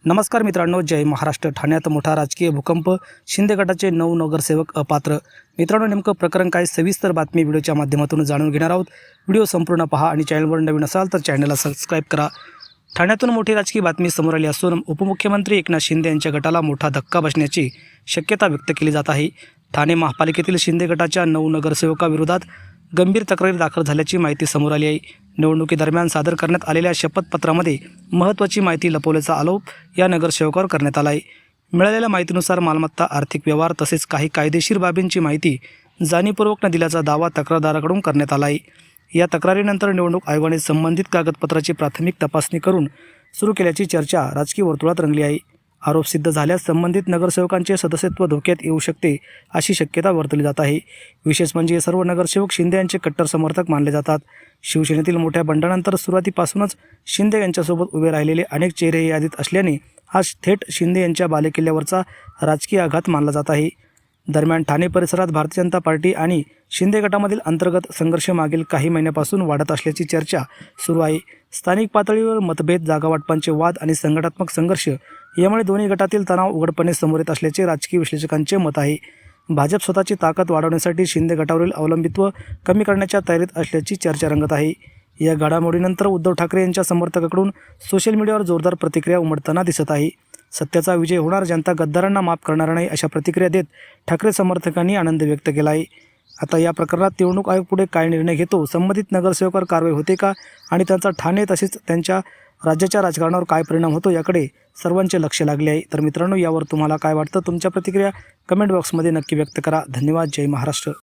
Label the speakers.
Speaker 1: नमस्कार मित्रांनो, जय महाराष्ट्र। ठाण्यात मोठा राजकीय भूकंप, शिंदे गटाचे 9 नगरसेवक अपात्र। मित्रांनो, नेमकं प्रकरण काय, सविस्तर बातमी व्हिडिओच्या माध्यमातून जाणून घेणार आहोत। व्हिडिओ संपूर्ण पहा आणि चॅनलवर नवीन असाल तर चॅनलला सबस्क्राईब करा। ठाण्यातून मोठी राजकीय बातमी समोर आली असून उपमुख्यमंत्री एकनाथ शिंदे यांच्या गटाला मोठा धक्का बसण्याची शक्यता व्यक्त केली जात आहे। ठाणे महापालिकेतील शिंदे गटाच्या 9 नगरसेवकाविरोधात गंभीर तक्रारी दाखल झाल्याची माहिती समोर आली आहे। निवडणुकीदरम्यान सादर करण्यात आलेल्या शपथपत्रामध्ये महत्त्वाची माहिती लपवल्याचा आरोप या नगरसेवकावर करण्यात आला आहे। मिळालेल्या माहितीनुसार मालमत्ता, आर्थिक व्यवहार तसेच काही कायदेशीर बाबींची माहिती जाणीवपूर्वक न दिल्याचा दावा तक्रारदाराकडून करण्यात आला आहे। या तक्रारीनंतर निवडणूक आयोगाने संबंधित कागदपत्राची प्राथमिक तपासणी करून सुरू केल्याची चर्चा राजकीय वर्तुळात रंगली आहे। आरोप सिद्ध झाल्यास संबंधित नगरसेवकांचे सदस्यत्व धोक्यात येऊ शकते अशी शक्यता वर्तवली जात आहे। विशेष म्हणजे हे सर्व नगरसेवक शिंदे यांचे कट्टर समर्थक मानले जातात। शिवसेनेतील मोठ्या बंडानंतर सुरुवातीपासूनच शिंदे यांच्यासोबत उभे राहिलेले अनेक चेहरे यादीत असल्याने हा थेट शिंदे यांच्या बालेकिल्ल्यावरचा राजकीय आघात मानला जात आहे। दरम्यान ठाणे परिसरात भारतीय जनता पार्टी आणि शिंदे गटामधील अंतर्गत संघर्ष मागील काही महिन्यापासून वाढत असल्याची चर्चा सुरू आहे। स्थानिक पातळीवर मतभेद, जागावाटपांचे वाद आणि संघटनात्मक संघर्ष यामुळे दोन्ही गटातील तणाव उघडपणे समोर येत असल्याचे राजकीय विश्लेषकांचे मत आहे। भाजप स्वतःची ताकद वाढवण्यासाठी शिंदे गटावरील अवलंबित्व कमी करण्याच्या तयारीत असल्याची चर्चा रंगत आहे। या घडामोडीनंतर उद्धव ठाकरे यांच्या समर्थकांकडून सोशल मीडियावर जोरदार प्रतिक्रिया उमटताना दिसत आहे। सत्याचा विजय होणार, जनता गद्दारांना माफ करणार नाही अशा प्रतिक्रिया देत ठाकरे समर्थकांनी आनंद व्यक्त केला आहे। आता या प्रकरणात निवडणूक आयोग पुढे काय निर्णय घेतो, संबंधित नगरसेवकावर कारवाई होते का आणि त्यांचा ठाणे तसेच त्यांच्या राज्याच्या राजकारणावर काय परिणाम होतो याकडे सर्वांचे लक्ष लागले आहे। तर मित्रांनो, यावर तुम्हाला काय वाटतं? तुमच्या प्रतिक्रिया कमेंट बॉक्समध्ये नक्की व्यक्त करा। धन्यवाद। जय महाराष्ट्र।